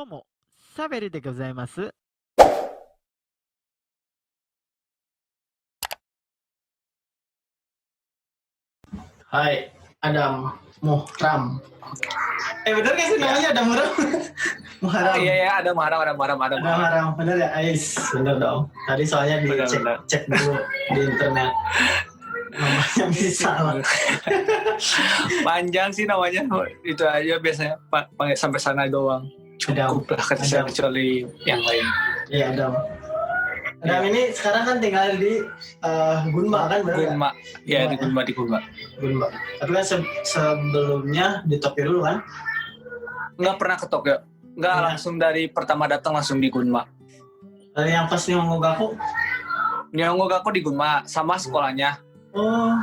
うも、サベルでございます。Hai, Adam Muhram. Bener gak sih namanya Adam Muhram? Muhram. Iya, ada Muhram. Adam Muhram, bener ya? Ais, bener dong. Tadi soalnya cek dulu di internet. Namanya bisa lah. Panjang sih namanya, itu aja biasanya panggil sampai sana doang. Cukup lah kecuali yang lain. Iya, Adam. Adam ini sekarang kan tinggal di Gunma kan? Gunma, ya di Gunma. Gunma. Tapi kan sebelumnya di Tokyo dulu kan? Nggak pernah ke Tokyo, nggak langsung dari pertama datang langsung di Gunma. Dari yang pas Nihongo Gaku di Gunma sama sekolahnya. Oh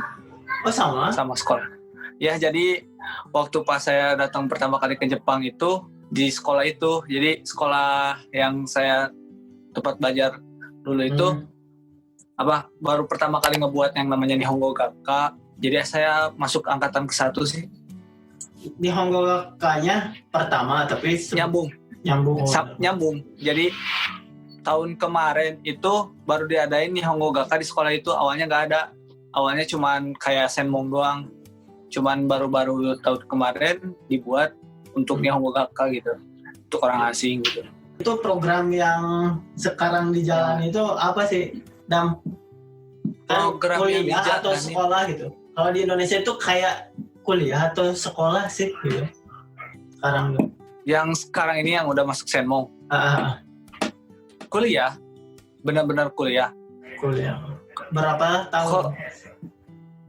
sama? Sama sekolah. Ya jadi waktu pas saya datang pertama kali ke Jepang itu di sekolah itu, jadi sekolah yang saya tempat belajar dulu itu baru pertama kali ngebuat yang namanya Nihongo Gakka. Jadi saya masuk angkatan ke-1 sih. Nihongo Gakka-nya pertama tapi nyambung. Jadi tahun kemarin itu baru diadain Nihongo Gakka di sekolah itu. Awalnya nggak ada. Awalnya cuman kayak senmong doang. Cuman baru-baru tahun kemarin dibuat untuk Nihongo Gakka gitu. Untuk orang asing gitu. Itu program yang sekarang di jalan itu apa sih? Program kuliah yang atau sekolah gitu. Kalau di Indonesia itu kayak kuliah atau sekolah sih gitu. Sekarang tuh. Yang sekarang ini yang udah masuk senmong. Kuliah. Benar-benar kuliah. Berapa tahun?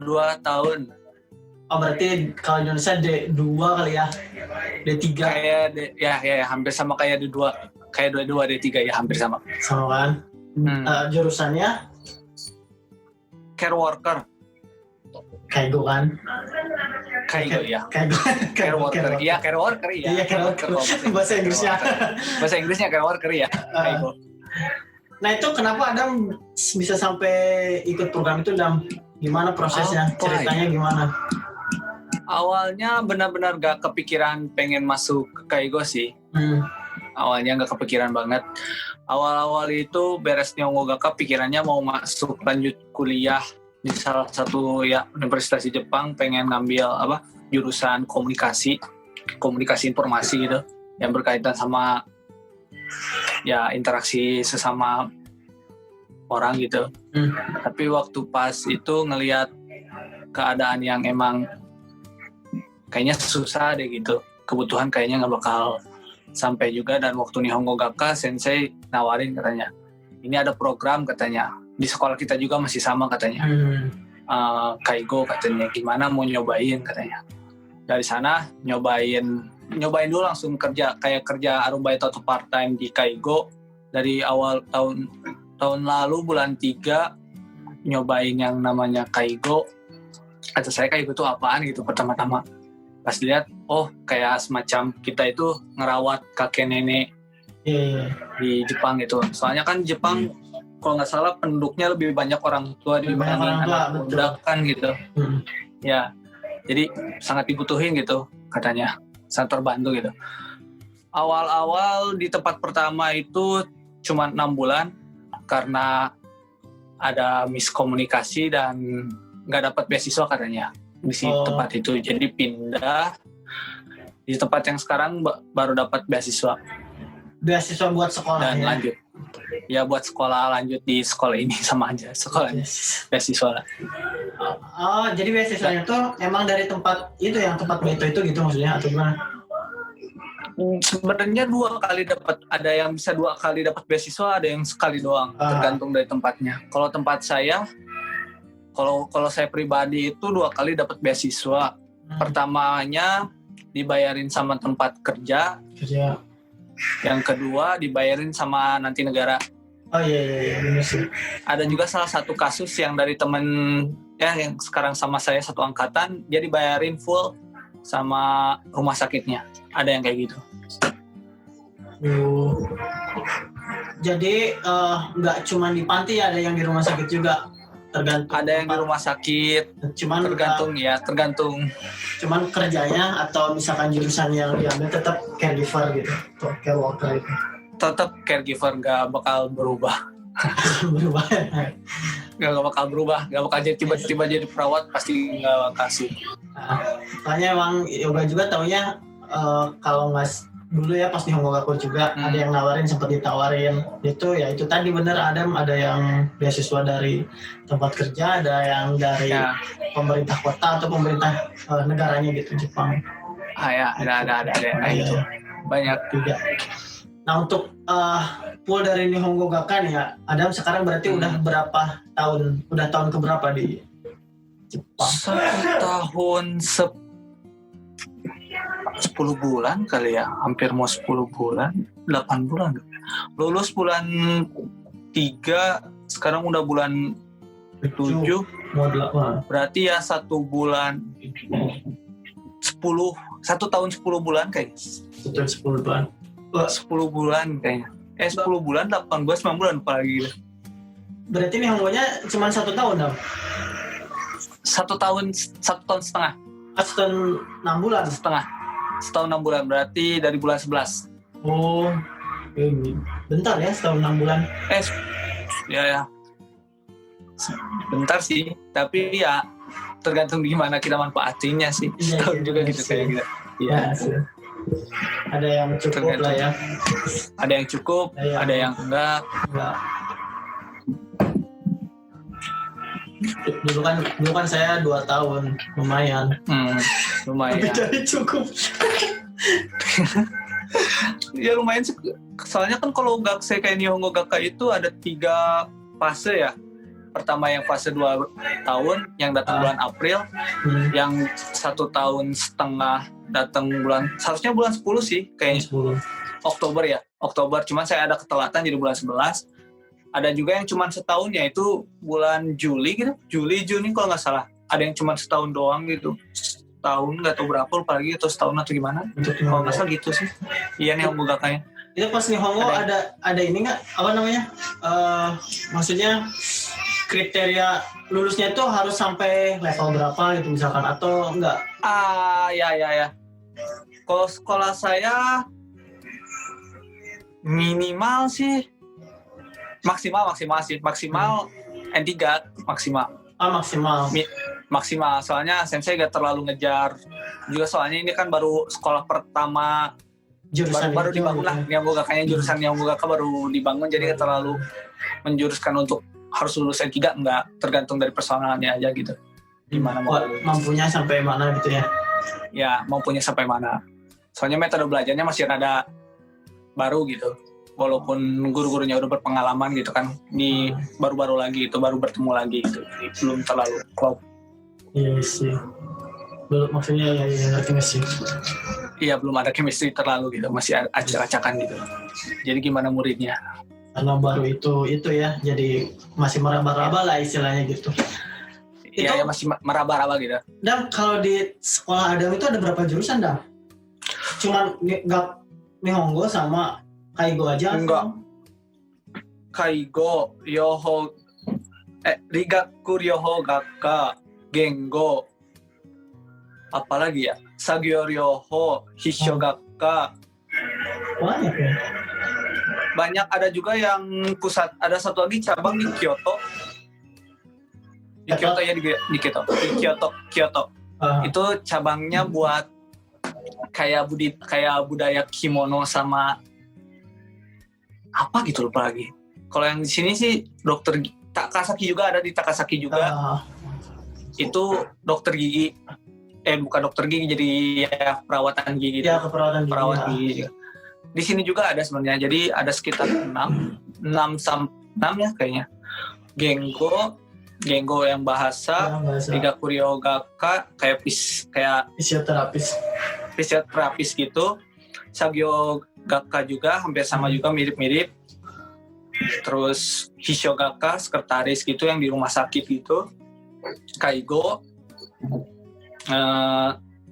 2 tahun. Oh berarti kalau di Indonesia D2 kali ya? D3? Kayak ya hampir sama kayak D2. Kayak D2, D3 ya hampir sama. Sama kan? Jurusannya? Care worker. Kaigo kan? Kaigo ya. Care worker. Iya, care worker ya. Iya, care worker. Bahasa Inggrisnya. Bahasa Inggrisnya care worker ya. Kaigo. Nah itu kenapa Adam bisa sampai ikut program itu, Adam? Gimana prosesnya? Ceritanya gimana? Awalnya benar-benar gak kepikiran pengen masuk ke Kaigo sih. Awalnya gak kepikiran banget. Awal-awal itu beres Nihongo Gakka pikirannya mau masuk lanjut kuliah di salah satu universitas di Jepang, pengen ngambil jurusan komunikasi informasi gitu, yang berkaitan sama interaksi sesama orang gitu. Tapi waktu pas itu ngelihat keadaan yang emang kayaknya susah deh gitu, kebutuhan kayaknya nggak bakal sampai juga. Dan waktu Nihongo Gakka sensei nawarin, katanya ini ada program, katanya di sekolah kita juga masih sama katanya, Kaigo katanya, gimana mau nyobain katanya. Dari sana nyobain dulu, langsung kerja arubaito atau part time di Kaigo. Dari awal tahun lalu bulan 3 nyobain yang namanya Kaigo. Kata saya Kaigo itu apaan gitu pertama-tama. Pas lihat, kayak semacam kita itu ngerawat kakek nenek di Jepang gitu. Soalnya kan Jepang kalau nggak salah penduduknya lebih banyak orang tua dibanding anak muda kan gitu. Ya, jadi sangat dibutuhin gitu katanya, sangat terbantu gitu. Awal-awal di tempat pertama itu cuma 6 bulan karena ada miskomunikasi dan nggak dapat beasiswa katanya di tempat itu. Jadi pindah di tempat yang sekarang baru dapat beasiswa. Beasiswa buat sekolah dan lanjut. Ya buat sekolah lanjut di sekolah ini sama aja sekolahnya. Beasiswa lah. Oh, jadi beasiswanya tuh emang dari tempat itu, yang tempat Beto itu gitu maksudnya atau gimana? Sebenarnya 2 kali dapat, ada yang bisa 2 kali dapat beasiswa, ada yang sekali doang, tergantung dari tempatnya. Kalau tempat saya, kalau saya pribadi itu 2 kali dapat beasiswa. Pertamanya dibayarin sama tempat kerja. Yang kedua dibayarin sama nanti negara. Oh iya benar sih. Ada juga salah satu kasus yang dari temen yang sekarang sama saya satu angkatan, dia dibayarin full sama rumah sakitnya. Ada yang kayak gitu. Jadi nggak cuma di panti, ada yang di rumah sakit juga. tergantung. Ada yang di rumah sakit, Cuman tergantung. cuman kerjanya atau misalkan jurusan yang diambil tetap caregiver gitu, atau care worker itu. Tetap caregiver, nggak bakal berubah. Berubah. Nggak bakal berubah, nggak bakal jadi tiba-tiba jadi perawat, pasti nggak bakal sih. Nah, soalnya emang yoga juga taunya kalau nggak dulu ya pas di Honggogaku juga ada yang nawarin, sempat ditawarin itu ya itu tadi bener ada yang beasiswa dari tempat kerja, ada yang dari pemerintah kota atau pemerintah negaranya gitu, Jepang. Ya ada gitu. Banyak juga. Nah untuk pool dari Nihongo Gakkan ya, Adam sekarang berarti udah berapa tahun? Udah tahun keberapa di Jepang? 1 tahun 10 bulan kali ya, hampir mau 10 bulan, 8 bulan. Lulus bulan 3, sekarang udah bulan 7, mau 8. berarti ya 1 bulan 10, 1 tahun 10 bulan kayaknya. 10 bulan. 10 bulan kayaknya. 10 bulan, 8 bulan, 9 bulan apalagi. Berarti Nihongonya cuma 1 tahun dong? 1 tahun setengah. 1 tahun 6 bulan? Setahun 6 bulan, berarti dari bulan 11. Oh, ini bentar ya, setahun 6 bulan. Ya. Bentar sih, tapi ya tergantung gimana kita manfaatinya sih. Setahun juga gitu kayak gitu. Iya. Ada yang cukup tergantung. Lah ya. Ada yang cukup, ada yang enggak. Dulu kan saya 2 tahun, lumayan. Lumayan. Tapi jadi cukup. Ya lumayan sih. Soalnya kan kalau gakusei kayak Nihongo Gakka itu ada 3 fase ya. Pertama yang fase 2 tahun yang datang bulan April, yang 1 tahun setengah datang seharusnya bulan 10 sih kayaknya. 10. Oktober, cuman saya ada ketelatan jadi bulan 11. Ada juga yang cuma setahun, yaitu bulan Juli Juni kalau nggak salah. Ada yang cuma setahun doang gitu. Setahun nggak tahu berapa, lupa lagi, atau setahun atau gimana. Kalau nggak salah gitu sih. Iya nih Nihongo Gakkanya. Itu pas Nihongo ada ini nggak? Apa namanya? Maksudnya kriteria lulusnya itu harus sampai level berapa gitu misalkan, atau enggak? Ya. Kalau sekolah saya minimal sih maksimal N3 maksimal. Maksimal, soalnya sensei gak terlalu ngejar juga, soalnya ini kan baru sekolah pertama baru dibangun lah. Nihongo Gakkanya jurusan Nihongo Gakka baru dibangun, jadi gak terlalu menjuruskan untuk harus lulus N3, enggak, tergantung dari personalnya aja gitu. Gimana mampunya sampai mana gitu ya? Ya, mampunya sampai mana. Soalnya metode belajarnya masih rada baru gitu. Walaupun guru-gurunya udah berpengalaman gitu kan, di baru-baru lagi itu, baru bertemu lagi gitu. Jadi belum terlalu klop. Iya sih. Belum, maksudnya ya ngerti sih. Iya, belum ada chemistry terlalu gitu, masih acak-acakan gitu. Jadi gimana muridnya? Karena baru itu ya, jadi masih meraba-raba lah istilahnya gitu. Iya, ya masih meraba-raba gitu. Dan kalau di sekolah Adam itu ada berapa jurusan, Dam? Cuman Nihongo sama Kaigo aja? Enggak. Kaigo, Rigaku Ryoho Gakka, Gengo, apalagi ya? Sagyo Ryoho, Hissho Gakka. Banyak ya? Banyak, ada juga yang pusat, ada satu lagi cabang di Kyoto. Di Kyoto. Itu cabangnya buat kayak budaya kimono sama apa gitu, lupa lagi. Kalau yang di sini sih dokter Takasaki juga ada, di Takasaki juga. Itu dokter gigi. Bukan dokter gigi, jadi ya perawatan gigi. Ya, perawat gigi. Di sini juga ada sebenarnya. Jadi ada sekitar 6 ya kayaknya. Gengo yang bahasa. Rigaku Ryoho Gakka kayak fisioterapis gitu. Sagyo Gakka juga hampir sama juga, mirip-mirip. Terus Hissho Gakka sekretaris gitu yang di rumah sakit gitu. Kaigo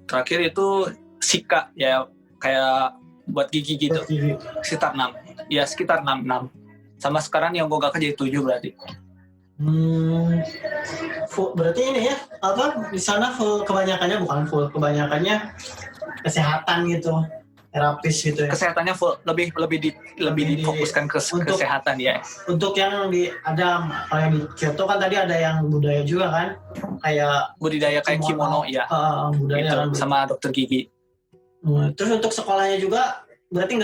terakhir itu Shika ya, kayak buat gigi gitu. Sekitar 6. Ya sekitar 6. Sama sekarang Nihongo Gakka jadi 7 berarti. Berarti ini ya apa di sana full kebanyakannya bukan full kebanyakannya kesehatan gitu, terapis gitu ya. Kesehatannya full, lebih difokuskan ke untuk- kesehatan ya. Untuk yang ada kalau yang di Kyoto kan tadi ada yang budaya juga kan, kayak Budidaya kayak kimono ya. budaya Gitu, kan. sama dokter gigi. Terus untuk sekolahnya juga berarti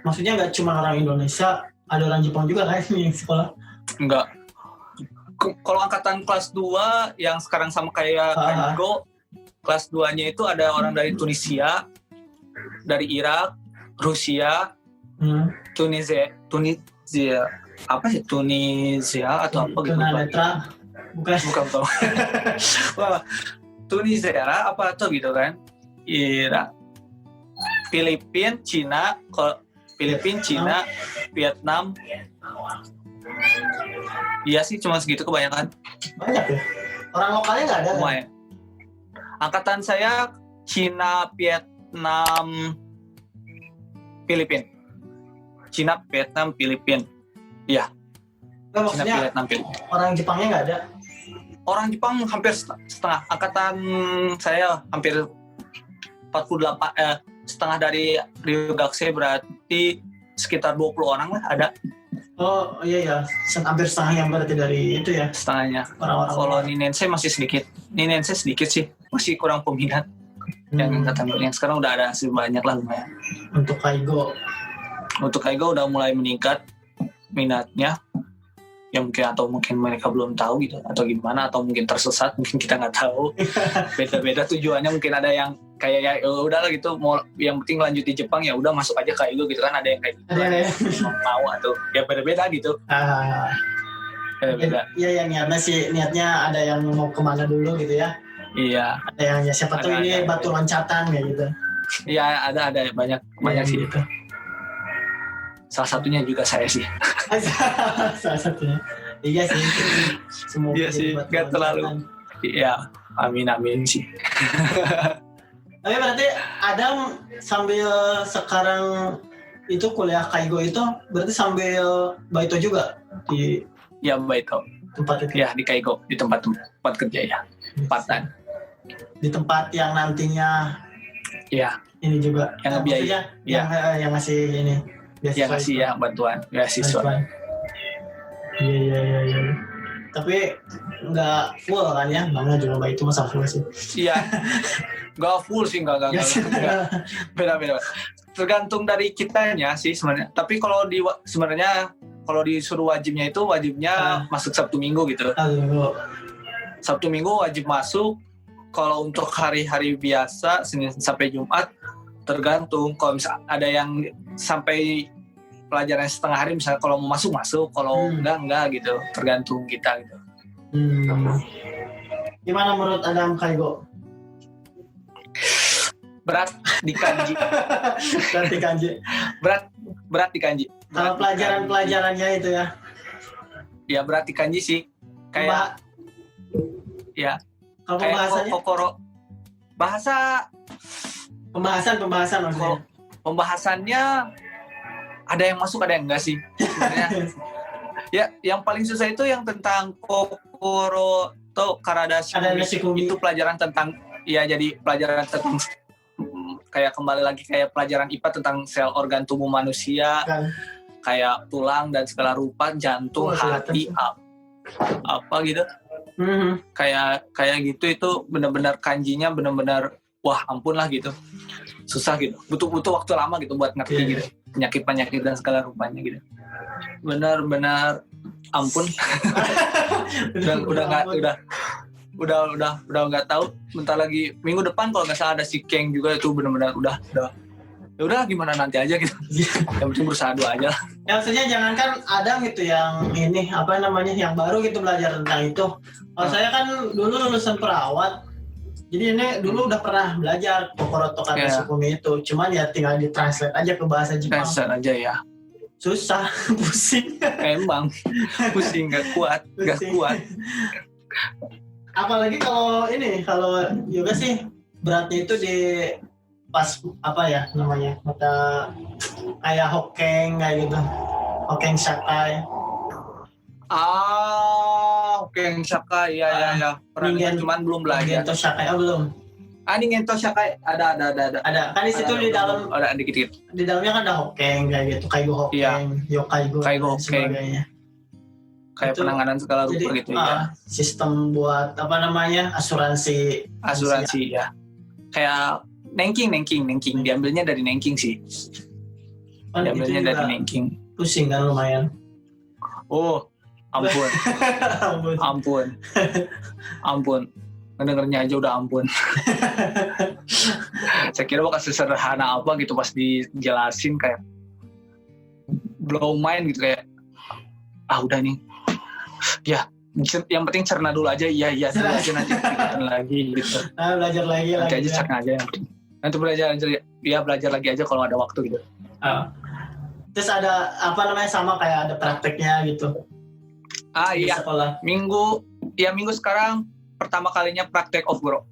maksudnya nggak cuma orang Indonesia, ada orang Jepang juga kan yang sekolah. Enggak. Kalau angkatan kelas 2 yang sekarang sama kayak Kaigo, kelas 2-nya itu ada orang dari Tunisia, dari Irak, Rusia, Tunisia apa sih, Tunisia atau apa gitu. Tunanetra bukan. Bukan. Wah, Tunisia apa tuh gitu kan. Irak, Filipina, Cina, Cina, Vietnam. Iya sih, cuma segitu kebanyakan. Banyak ya. Orang lokalnya nggak ada kan? Lumayan. Angkatan saya Cina, Vietnam, Filipina. Cina, Vietnam, Filipina. Iya, Nggak, Cina, maksudnya Vietnam, Filipina. orang Jepangnya nggak ada. Orang Jepang hampir setengah. Angkatan saya hampir 48, setengah dari Ryugakusei, berarti sekitar 20 orang lah ada Oh iya, hampir setengah yang berarti dari itu ya setengahnya. orang-orang. Kalau Ninensei masih sedikit. Ninensei sedikit sih, masih kurang peminat. Yang angkatan yang sekarang udah ada sih banyak lah lumayan. Untuk Kaigo. Untuk Kaigo udah mulai meningkat minatnya. Ya mungkin mereka belum tahu gitu, atau gimana, atau mungkin tersesat, mungkin kita nggak tahu. Beda-beda tujuannya, mungkin ada yang kayak ya udahlah gitu, mau yang penting lanjut di Jepang ya udah masuk aja Kaigo gitu kan, ada yang kayak gitu. Ada ya. Mau atau ya beda-beda gitu. Beda-beda. Iya yang niatnya ada yang mau kemana dulu gitu ya. Iya. Ada yang ya siapa tuh ini batu loncatan kayak gitu. Iya, ada banyak sih itu. Salah satunya juga saya sih. Salah satunya. Iya sih. Semoga Iya sih, jadi batu nggak terlalu. loncatan. Iya, amin sih. Tapi berarti Adam sambil sekarang itu kuliah Kaigo itu berarti sambil baito juga di Ya baik kok. tempat itu. Ya di Kaigo, di tempat kerja ya. Tempatan. Di tempat yang nantinya Iya, ini juga Yang ngebiayai. maksudnya Iya. yang ngasih ini yang ngasih ya bantuan, beasiswa. Iya. Tapi nggak full kan ya, Bangga juga baik itu masa full sih. Iya. Gak full sih, enggak. Beda-beda. Tergantung dari kitanya sih sebenarnya. Tapi sebenarnya kalau disuruh wajibnya masuk Sabtu Minggu gitu. Aduh, Sabtu Minggu wajib masuk. Kalau untuk hari-hari biasa Senin sampai Jumat tergantung. Kalau misalnya ada yang sampai pelajaran setengah hari, misalnya kalau mau masuk, kalau enggak gitu. Tergantung kita gitu. Gimana menurut Adam Kaigo? Berat di kanji. Berarti kanji. Berat di kanji. Kalau pelajaran-pelajarannya itu ya. Ya berat di kanji sih. Kayak ya. Kalau Kayak pembahasannya? kokoro. Pembahasan maksudnya. Pembahasannya ada yang masuk, ada yang enggak sih sebenarnya. Ya, yang paling susah itu yang tentang kokoro to karada shikumi. Itu pelajaran tentang jadi pelajaran tentang kayak kembali lagi kayak pelajaran IPA tentang sel organ tubuh manusia, Kan. kayak tulang dan segala rupa, jantung, hati, apa gitu. Kayak gitu, itu benar-benar kanjinya benar-benar wah ampun lah gitu, susah gitu, butuh waktu lama gitu buat ngerti gitu penyakit dan segala rupanya gitu, benar-benar ampun. udah nggak tahu, bentar lagi minggu depan kalau nggak salah ada si Keng juga, itu benar-benar udah gimana nanti aja gitu. Yang penting berusaha doa aja lah. Ya maksudnya jangankan Adam gitu yang ini apa namanya yang baru gitu belajar tentang itu. Kalau saya kan dulu lulusan perawat, jadi ini dulu udah pernah belajar kokoro to kata shikumi itu, cuman ya tinggal ditranslate aja ke bahasa Jepang. Translate aja ya. Susah, pusing. Emang pusing, nggak kuat. Apalagi kalau yoga sih beratnya itu di pas apa ya namanya mata kayak hokeng kayak gitu, hokeng shakai. Oke, yang Shaka, iya. Pernah dengar, cuman belum belajar. Gento Shakai belum. Ini Ngento Shaka, ada. Ada kan di situ di dalam, ada dikit-dikit. di dalamnya kan ada Hokeng kayak gitu, Kaigo Hokeng, Yokaigo Kaigo dan Hokeng. sebagainya. Kayak Itu, penanganan segala rupa Jadi gitu ya. sistem buat apa namanya, asuransi. Ya. Kayak Nanking. Diambilnya dari Nanking sih. Kan itu Diambilnya dari juga Nanking. pusing kan lumayan. Oh, ampun. Mendengarnya aja udah ampun. Saya kira bakal sesederhana apa gitu pas dijelasin kayak blow mind gitu kayak udah nih. Ya, yang penting cerna dulu aja. Iya dulu aja nanti pikirin lagi gitu. Belajar lagi Nanti aja ya. cerna aja yang penting. Nanti belajar lagi aja kalau ada waktu gitu. Terus ada apa namanya, sama kayak ada prakteknya gitu di Iya. sekolah. Minggu sekarang pertama kalinya praktek off-bro.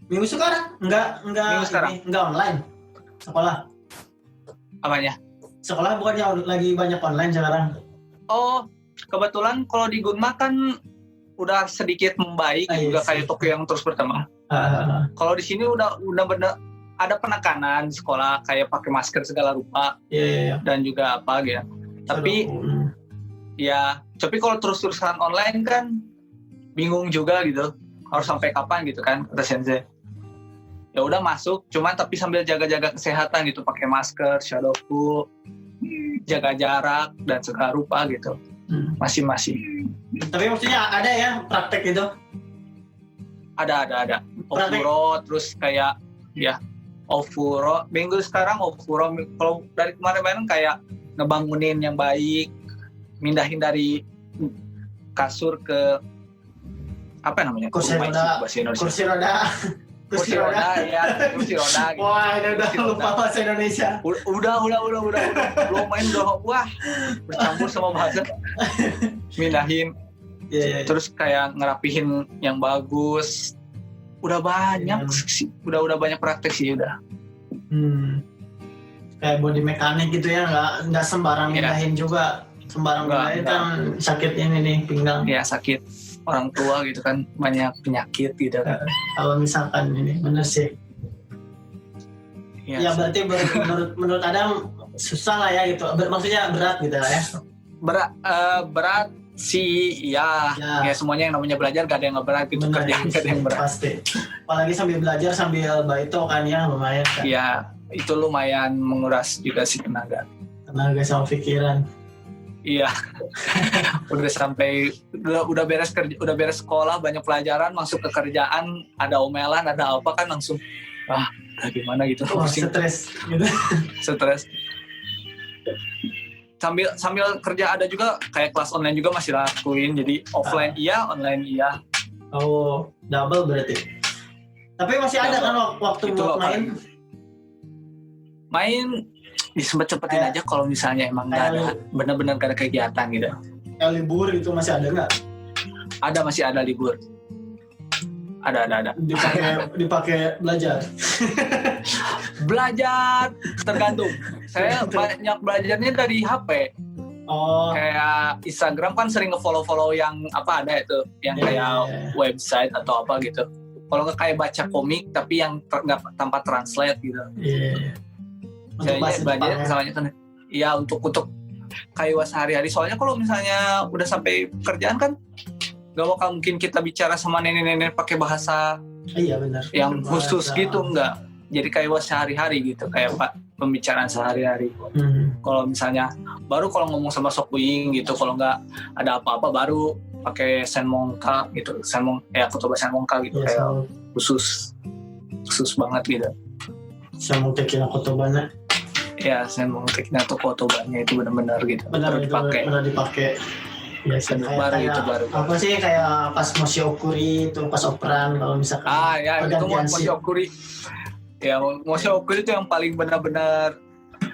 Minggu sekarang? Enggak Minggu sekarang. enggak online. Sekolah. Apanya? Sekolah bukannya lagi banyak online sekarang. Oh, kebetulan kalau di Gunma kan udah sedikit membaik juga kayak Tokyo yang terus berkembang. Kalau di sini udah bener ada penekanan di sekolah kayak pakai masker segala rupa. Iya. Dan juga apa gitu. Tapi tapi kalau terus-terusan online kan bingung juga gitu. Harus sampai kapan gitu kan kata sensei. Ya udah masuk, cuman tapi sambil jaga-jaga kesehatan gitu, pakai masker, shadow, jaga jarak dan segala rupa gitu. Masih. Tapi maksudnya ada ya praktek itu? Ada. Ofuro terus kayak Ofuro. Minggu sekarang Ofuro. Kalau dari kemarin kayak ngebangunin yang baik, mindahin dari kasur ke apa namanya? Kursi roda. Kursi roda. Kursi roda. Gitu. Wah, ini udah lupa bahasa Indonesia. Udah. Belum main udah bercampur sama bahasa. Mindahin. Iya. Terus kayak ngerapihin yang bagus. Udah banyak sih. Udah banyak praktek sih udah. Kayak body mekanik gitu ya, nggak sembarang mindahin juga. Sembarang mindahin kan sakit ini nih pinggang. Iya, sakit. Orang tua gitu kan banyak penyakit gitu kan. Kalau misalkan ini bener sih. Ya berarti menurut Adam susah lah ya gitu. Maksudnya berat gitu lah ya. Berat sih ya semuanya yang namanya belajar gak ada yang berat gitu. Kerjaan gak ada yang berat. Pasti. Apalagi sambil belajar sambil baito kan ya lumayan kan. Iya, itu lumayan menguras juga sih tenaga sama pikiran. Iya. udah beres kerja, udah beres sekolah, banyak pelajaran, masuk ke kerjaan, ada omelan, ada apa kan langsung gimana gitu. Stres gitu. Stres. Sambil kerja ada juga kayak kelas online juga masih lakuin, jadi offline online iya. Oh, double berarti. Tapi masih ada kan waktu buat main disempet-sempetin aja kalau misalnya emang nggak ada benar-benar gak ada kegiatan gitu. Kayak libur itu masih ada nggak? Masih ada libur. Ada. Dipakai belajar. Belajar tergantung. Saya banyak belajarnya dari HP. Oh. Kayak Instagram kan sering nge-follow yang apa ada itu, yang kayak website atau apa gitu. Kalau nggak kayak baca komik tapi yang nggak tanpa translate gitu. Iya. Saya belajar misalnya kan, ya untuk kayak sehari-hari. Soalnya kalau misalnya udah sampai pekerjaan kan, gak bakal mungkin kita bicara sama nenek-nenek pakai bahasa benar. Yang khusus gitu, enggak. Jadi kayak sehari-hari gitu, kayak pembicaraan sehari-hari. Kalau misalnya baru kalau ngomong sama Sokuing gitu, kalau nggak ada apa-apa baru pakai Senmonka gitu, kutuba Senmonka gitu, kayak khusus banget gitu. Senmonka kira kutubanya. Ya, Senmonka kira kutubanya itu benar-benar gitu. Benar dipakai. Biasa baru. Apa sih kayak pas Moshi Okuri itu pas operan kalau misalkan. Itu Moshi Okuri. Ya, Moshi Okuri itu yang paling benar-benar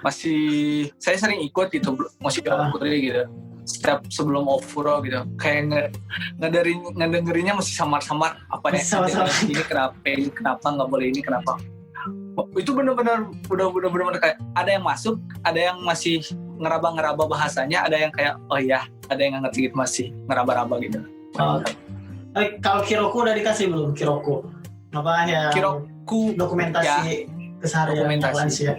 masih saya sering ikut gitu Moshi Okuri gitu. Setiap sebelum Ofuro gitu. Kayak ngedengerinnya masih samar-samar apa nih? Ini kenapa nggak boleh ini kenapa? Itu benar-benar kayak ada yang masuk, ada yang masih ngeraba-ngeraba bahasanya, ada yang kayak oh ya ada yang nggak ngerti gitu, masih ngeraba-raba gitu. Oh. Kalau Kiroku udah dikasih belum? Kiroku apa ya? Kiroku dokumentasi keseharian dokumentasi. lansia.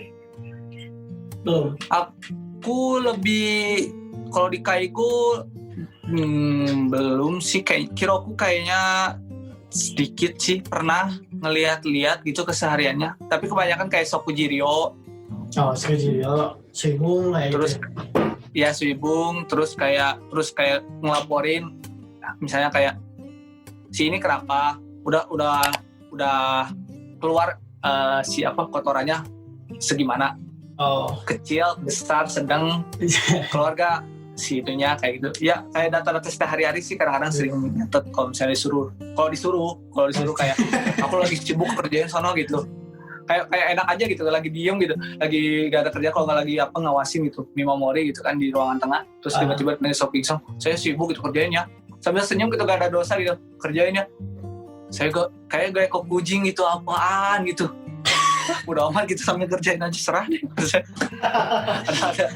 Belum. Aku lebih kalau di Kaiku belum sih, kayak Kiroku kayaknya sedikit sih pernah ngelihat-lihat gitu kesehariannya, tapi kebanyakan kayak Sokujiryo. Oh, Suibung kayak Terus gitu. ya Suibung, terus kayak ngelaporin misalnya kayak si ini kenapa udah keluar siapa kotorannya segimana, Oh. kecil, besar, sedang, keluarga si itunya kayak gitu. Ya kayak data-data sehari-hari sih kadang-kadang sering nyatet kalau misalnya disuruh kayak aku lagi sibuk kerjain sono gitu. Kayak enak aja gitu, lagi diem gitu, lagi gak ada kerja, kalau nggak lagi apa ngawasin gitu, memori gitu kan di ruangan tengah, terus tiba-tiba nanya shopping song, saya sibuk gitu kerjainnya, sambil senyum gitu, gak ada dosa gitu kerjainnya. Saya kayak gaya kok kucing gitu, apaan gitu, udah amat gitu sambil kerjain aja, serah deh. ada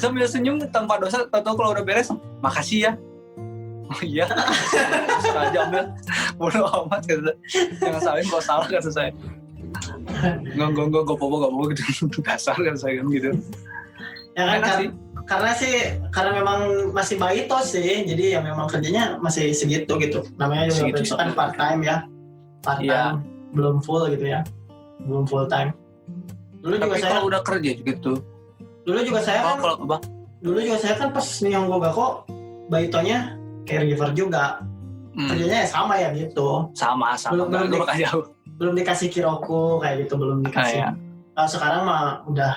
sambil senyum tanpa dosa, tahu kalau udah beres makasih ya. Oh iya, serah aja ambil, bodo amat gitu, jangan salahin kalau salah kata saya. Gak apa-apa gitu, dasar kan saya kan gitu. Ya kan, karena memang masih bayi toh sih, jadi ya memang kerjanya masih segitu gitu. Namanya juga besok kan part time ya, part time, Iya. belum full gitu ya, belum full time. Dulu Tapi juga saya, kalau udah kerja gitu, dulu juga saya kan pas Nihongo Gakko baitonya caregiver juga, kerjanya ya sama ya gitu. sama dulu kayak jauh. Belum dikasih Kiroku kayak gitu, belum dikasih. Iya. Kalau sekarang mah udah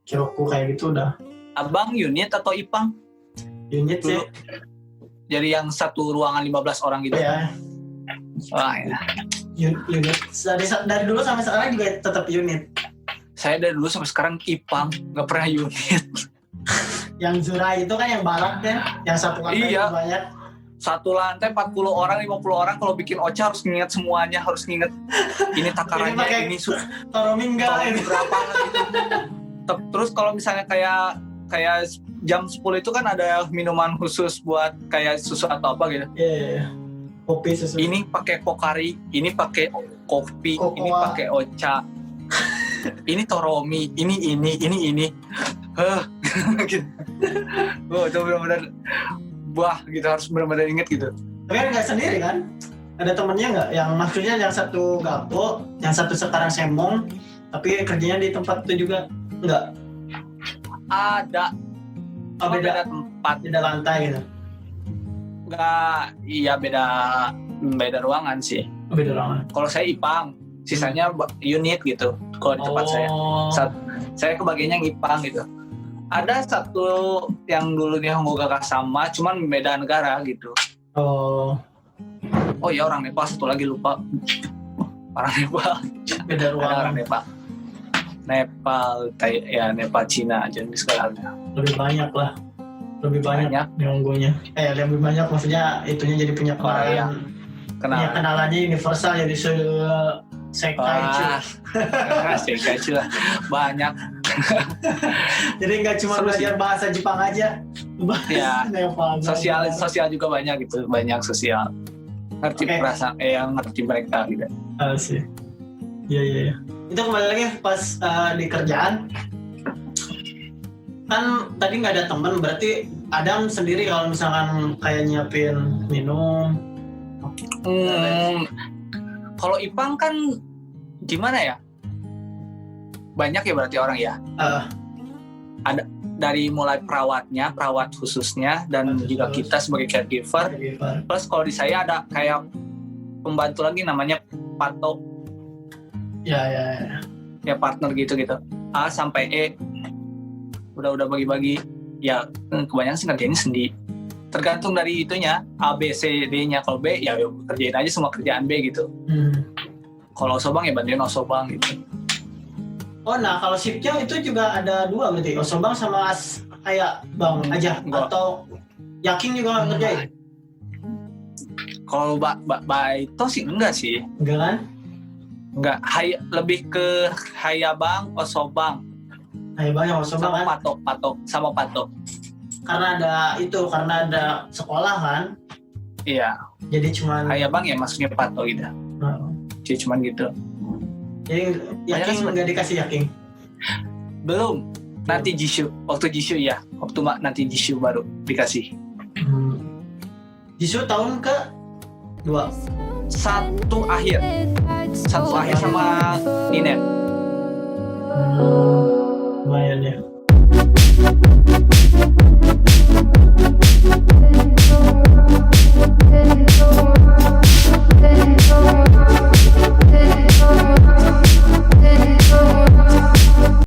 Kiroku kayak gitu udah. Abang unit atau Ipang? Unit sih. Dulu. Jadi yang satu ruangan 15 orang gitu. Ya. Wah, ya. Unit. Dari dulu sampai sekarang juga tetap unit. Saya dari dulu sampai sekarang Ipang, nggak pernah unit. Yang Zurai itu kan yang barat ya, yang satu lantai Iya. banyak. Satu lantai 40 orang, 50 orang, kalau bikin ocha harus nginget semuanya, harus nginget ini takarannya, ini Toromingga ini itu. berapa gitu. Terus kalau misalnya kayak jam 10 itu kan ada minuman khusus buat kayak susu atau apa gitu. Iya. Kopi susu. Ini pakai Pocari, ini pakai kopi, Cocoa. ini pakai ocha. Ini Toromi, ini. Gitu. Oh, itu benar-benar gitu, harus benar-benar inget gitu. Tapi kan nggak sendiri kan? Ada temennya nggak? Yang maksudnya yang satu Gakko, yang satu sekarang Semong, tapi kerjanya di tempat itu juga nggak? Ada. Oh, beda tempat. beda lantai gitu. Nggak, iya beda ruangan sih. Oh, beda ruangan. Kalau saya Ipang, sisanya unit gitu. Kalau di tempat saya. Saya kebagiannya yang Ipang gitu. Ada satu yang dulunya Nihongo Gakko sama, cuman beda negara gitu. Oh, iya, orang Nepal, satu lagi lupa. Orang Nepal. beda Ada ruangan. orang Nepal, Nepal, Cina, jenis segalanya. Lebih banyak lah. Lebih banyak Nihongonya. Lebih banyak maksudnya itunya jadi punya Oh, iya. punya kenalannya universal, jadi Seikaichu. Seikaichu lah, banyak. Jadi nggak cuma Seru belajar sih. bahasa Jepang aja. Ya, Nepal. sosial juga banyak gitu, banyak sosial. Ngerti Oke. perasaan, yang ngerti mereka gitu. Sih. Iya. Itu kembali lagi pas di kerjaan. Kan tadi nggak ada teman, berarti Adam sendiri kalau misalkan kayak nyiapin minum. Kalau Ipang kan gimana ya? Banyak ya berarti orang ya. Ada dari mulai perawat khususnya, dan juga kita sebagai caregiver. Plus kalau di saya ada kayak pembantu lagi namanya Pato. Ya. Ya partner gitu. A sampai E. Udah bagi-bagi. Ya kebanyakan sih ngerjainnya sendiri. Tergantung dari itunya, A, B, C, D-nya. Kalau B ya kerjain aja semua kerjaan B gitu. Kalau Osobang ya bantuin Osobang gitu. Oh, nah kalau shiftnya itu juga ada dua berarti, Osobang sama kayak Bang aja, enggak. atau Yaking juga ngerjain? Kalau itu sih enggak sih. Enggak kan? Enggak, lebih ke Hayabang, Osobang. Hayabang yang Osobang Sama kan? Pato. karena ada sekolah kan, Iya, jadi cuman kayak bang ya masuknya pato gitu. Jadi cuman gitu. jadi Banyak yakin kan nggak dikasih yakin. Belum. Nanti Jishu, waktu Jishu ya, waktu nanti Jishu baru dikasih. Jisoo tahun ke 2. Satu akhir sama Ninen. Lumayan ya.